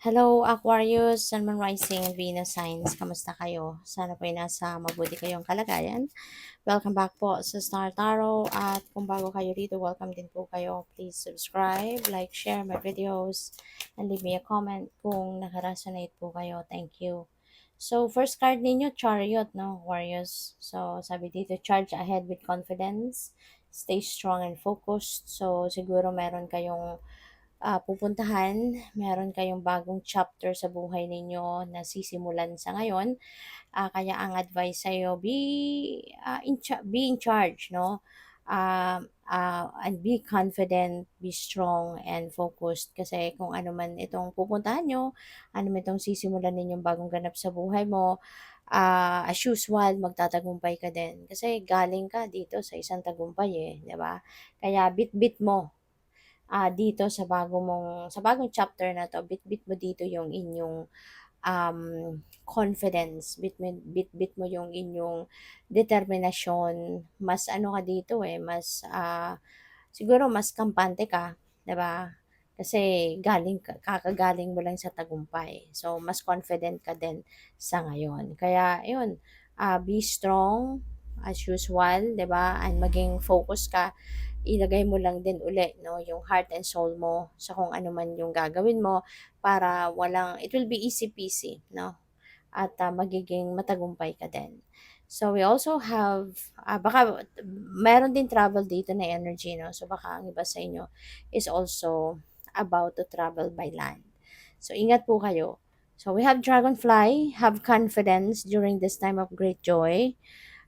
Hello, Aquarius, Sun, Moon, Rising, Venus signs. Kamusta kayo? Sana po ay nasa mabuti kayong kalagayan. Welcome back po sa Star Tarot. At kung bago kayo dito, welcome din po kayo. Please subscribe, like, share my videos, and leave me a comment kung nakaresonate po kayo. Thank you. So, first card ninyo, Chariot, no, Warriors. So, sabi dito, charge ahead with confidence. Stay strong and focused. So, siguro meron kayong pupuntahan, meron kayong bagong chapter sa buhay ninyo na sisimulan sa ngayon. Kaya ang advice sa'yo, be in charge, no? And be confident, be strong, and focused. Kasi kung ano man itong pupuntahan nyo, ano man itong sisimulan ninyong bagong ganap sa buhay mo, as usual, magtatagumpay ka din. Kasi galing ka dito sa isang tagumpay eh, di ba? Kaya bit-bit mo dito sa bagong chapter na 'to, bit-bit mo dito yung inyong, um, confidence, bit-bit mo yung inyong determinasyon. Mas ano ka dito, eh, mas, siguro mas kampante ka, 'di ba? Kasi kakagaling mo lang sa tagumpay. So, mas confident ka din sa ngayon. Kaya ayun, be strong as usual, 'di ba? And maging focus ka, ilagay mo lang din uli 'no, yung heart and soul mo sa kung ano man yung gagawin mo para it will be easy peasy 'no, at magiging matagumpay ka din. So, we also have, baka meron din travel dito na energy 'no, so baka ang iba sa inyo is also about to travel by land. So, ingat po kayo. So, we have dragonfly, have confidence during this time of great joy,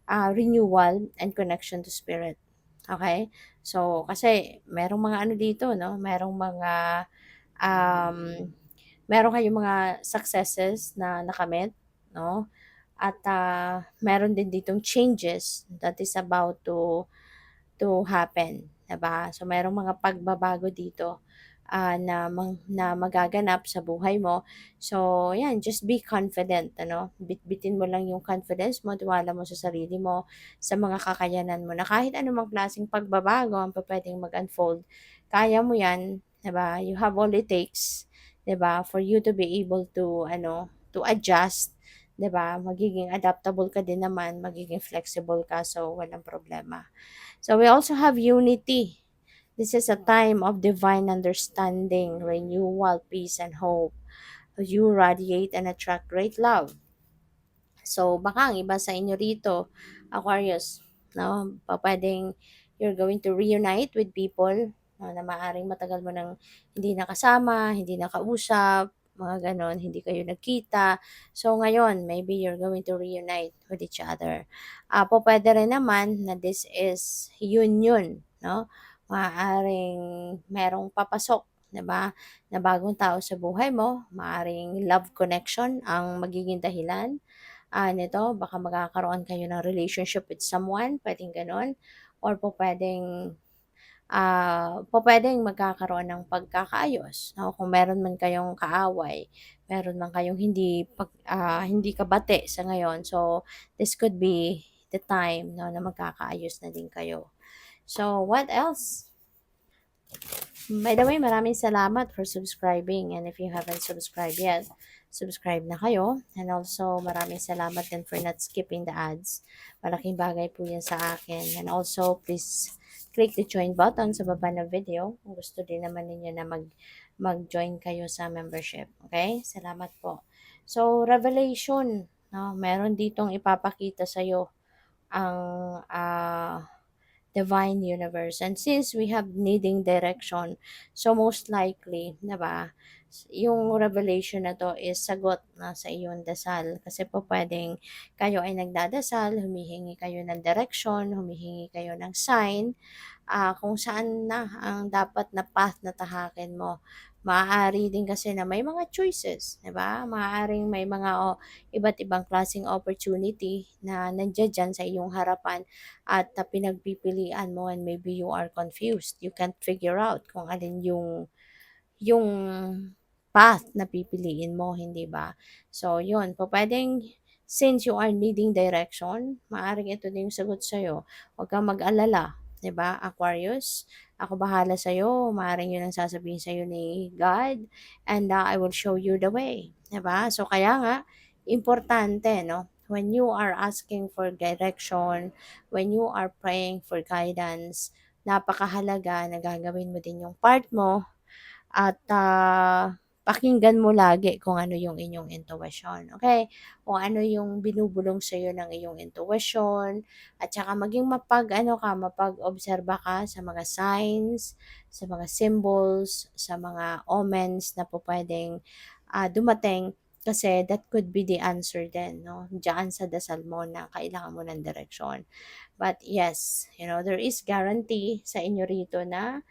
renewal, and connection to spirit. Okay? So, kasi merong mga ano dito, no? Um, Meron kayong mga successes na nakamit, no? At meron din ditong changes that is about to happen, 'di ba? So merong mga pagbabago dito na magaganap sa buhay mo. So, yan, just be confident, ano? Bitbitin mo lang yung confidence mo, tiwala mo sa sarili mo, sa mga kakayanan mo na kahit anumang klaseng pagbabago ang pwedeng mag-unfold, kaya mo yan, 'di ba? You have all it takes, 'di ba? For you to be able to to adjust, 'di ba? Magiging adaptable ka din naman, magiging flexible ka, so walang problema. So we also have unity. This is a time of divine understanding, renewal, peace, and hope. You radiate and attract great love. So, baka ang iba sa inyo rito, Aquarius, no, pwedeng you're going to reunite with people no, na maaring matagal mo nang hindi nakasama, hindi nakausap, mga ganon, hindi kayo nagkita. So, ngayon, maybe you're going to reunite with each other. Pwede rin naman na this is union, no? Maaaring merong papasok, 'di ba? Na bagong tao sa buhay mo, maaring love connection ang magiging dahilan nito, baka magkakaroon kayo ng relationship with someone, puwedeng gano'n, or pupuwedeng magkakaroon ng pagkakaayos, 'no, kung meron man kayong kaaway, meron man kayong hindi kabati sa ngayon. So, this could be the time 'no, na magkakaayos na din kayo. So, what else? By the way, maraming salamat for subscribing, and if you haven't subscribed yet, subscribe na kayo. And also, maraming salamat din for not skipping the ads. Malaking bagay po yan sa akin. And also, please click the join button sa baba ng video kung gusto din naman ninyo na mag-join kayo sa membership. Okay? Salamat po. So, revelation. No? Meron ditong ipapakita sa'yo ang divine universe. And since we have needing direction, so most likely, 'di ba, yung revelation na to is sagot na sa iyong dasal. Kasi po pwedeng kayo ay nagdadasal, humihingi kayo ng direction, humihingi kayo ng sign, kung saan na ang dapat na path na tahakin mo. Maaari din kasi na may mga choices, 'di ba? Maaaring may mga iba't ibang klaseng opportunity na nandiyan diyan sa iyong harapan at pinagpipilian mo, and maybe you are confused. You can't figure out kung alin yung path na pipiliin mo, hindi ba? So, yun. Pwedeng since you are needing direction, maaaring ito din yung sagot sa'yo. Huwag kang mag-alala, 'di ba, Aquarius? Ako bahala sa'yo, maaaring 'yun ang sasabihin sa'yo ni God, and I will show you the way, 'di ba? So kaya nga, importante 'no, when you are asking for direction, when you are praying for guidance, napakahalaga na gagawin mo din yung part mo at, pakinggan mo lagi kung ano yung inyong intuition, okay? Kung ano yung binubulong sa'yo ng iyong intuition at saka maging mapag-ano ka, mapag-obserba ka sa mga signs, sa mga symbols, sa mga omens na pupuwedeng, dumating kasi that could be the answer din 'no, diyaan sa dasal mo na kailangan mo ng direksyon. But yes, there is guarantee sa inyo rito na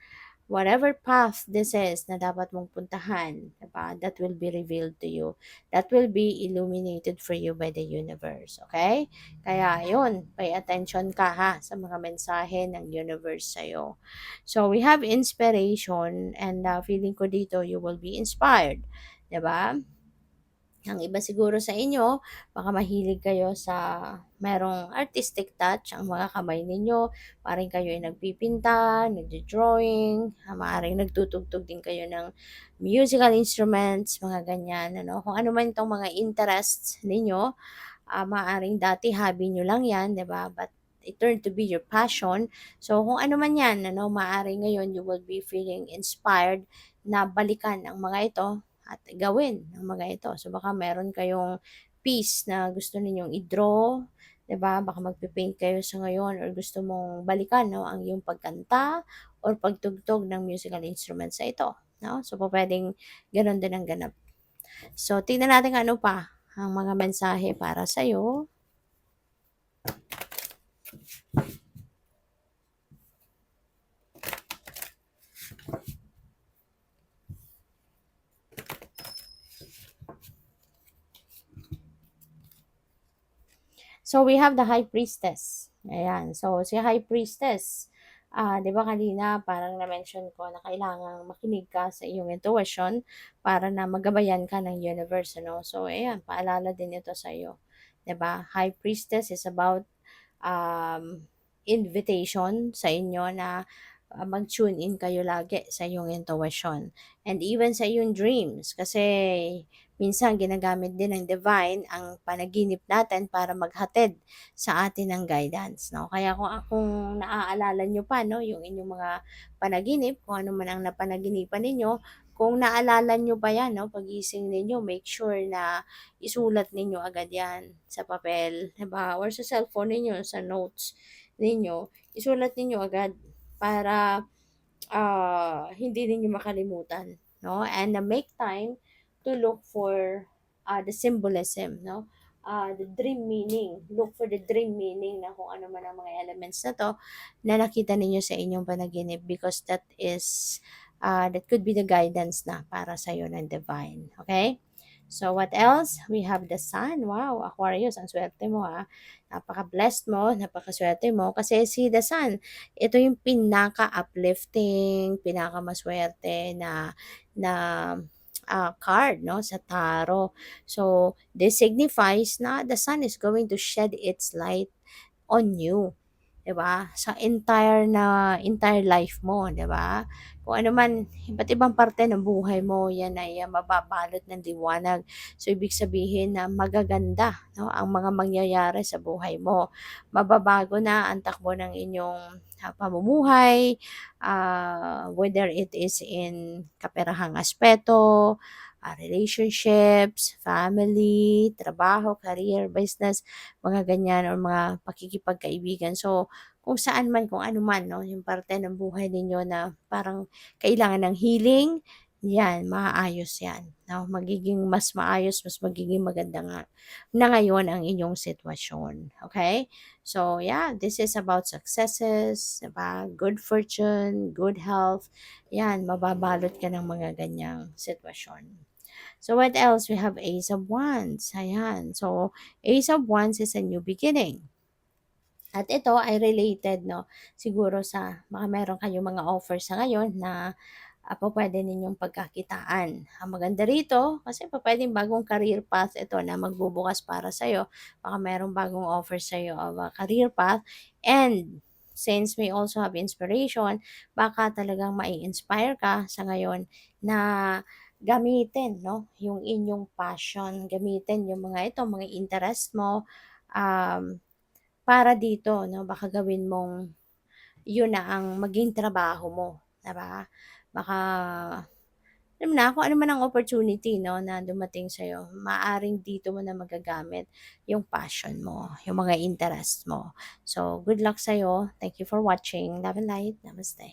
whatever path this is na dapat mong puntahan, diba, that will be revealed to you. That will be illuminated for you by the universe, okay? Kaya yun, pay attention ka ha sa mga mensahe ng universe sa'yo. So, we have inspiration and feeling ko dito you will be inspired, diba? Ang iba siguro sa inyo, baka mahilig kayo sa merong artistic touch ang mga kamay ninyo. Maaaring kayo ay nagpipinta, nagdo-drawing, maaaring nagtutugtog din kayo ng musical instruments, mga ganyan. Ano? Kung ano man itong mga interests ninyo, maaaring dati hobby nyo lang yan, di ba? But it turned to be your passion. So, kung ano man yan, maaaring ngayon you will be feeling inspired na balikan ang mga ito at gawin ang mga ito. So, baka meron kayong piece na gusto ninyong i-draw, 'di ba? Baka magpe-paint kayo sa ngayon or gusto mong balikan no ang iyong pagkanta or pagtugtog ng musical instruments sa ito, no? So, pupuwedeng gano'n din ang ganap. So, tingnan natin kung ano pa ang mga mensahe para sa'yo. So, we have the High Priestess. Ayan. So, si High Priestess, 'di ba kanina parang na-mention ko na kailangang makinig ka sa iyong intuition para na magabayan ka ng universe, ano? So, ayan, paalala din ito sa iyo. 'Di ba? High Priestess is about invitation sa inyo na mag-tune in kayo lagi sa iyong intuition. And even sa iyong dreams, kasi minsan ginagamit din ng divine ang panaginip natin para maghatid sa atin ng guidance. No? Kaya kung naaalala nyo pa no, yung inyong mga panaginip, kung ano man ang napanaginipan ninyo, kung naalala nyo pa yan, no, pagising ninyo, make sure na isulat ninyo agad yan sa papel, diba? Or sa cellphone ninyo, sa notes ninyo, isulat ninyo agad para hindi ninyo makalimutan, no? And make time to look for the symbolism, no? The dream meaning. Look for the dream meaning na kung ano man ang mga elements na to na nakita ninyo sa inyong panaginip because that could be the guidance na para sa iyo ng divine. Okay? So, what else? We have the sun. Wow, Aquarius, ang swerte mo ha. Napaka-blessed mo, napaka-swerte mo. Kasi si the sun, ito yung pinaka-uplifting, pinaka-maswerte na card no sa tarot. So, this signifies na the sun is going to shed its light on you. 'Di ba? Sa entire life mo, 'di ba? Kung ano man, iba't ibang parte ng buhay mo, yan ay mababalot ng liwanag. So, ibig sabihin na magaganda, no, ang mga mangyayari sa buhay mo. Mababago na ang takbo ng inyong pamumuhay, whether it is in kaperahang aspeto, relationships, family, trabaho, career, business, mga ganyan or mga pakikipagkaibigan. So, kung saan man, kung ano man 'no, yung parte ng buhay ninyo na parang kailangan ng healing, 'yan, maaayos 'yan 'no. Magiging mas maayos, mas magiging maganda nga na ngayon ang inyong sitwasyon, okay? So, yeah, this is about successes, 'di ba, good fortune, good health, 'yan, mababalot ka ng mga ganyang sitwasyon. So, what else? We have Ace of Wands, ayan. So, Ace of Wands is a new beginning. At ito ay related 'no, siguro sa baka meron kayong mga offer sa ngayon na, pupuwede ninyong pagkakitaan. Ang maganda rito kasi pupuwedeng bagong career path ito na magbubukas para sa'yo. Baka merong bagong offer sa'yo of a career path and since we also have inspiration, baka talagang mai-inspire ka sa ngayon na gamitin, no, yung inyong passion, gamitin yung mga ito, mga interest mo, um, para dito, no, baka gawin mong yun na ang maging trabaho mo, 'di ba? Baka alam mo na, kung ano man ang opportunity 'no, na dumating sa'yo, maaaring dito mo na magagamit yung passion mo, yung mga interest mo. So, good luck sa'yo. Thank you for watching. Love and light. Namaste.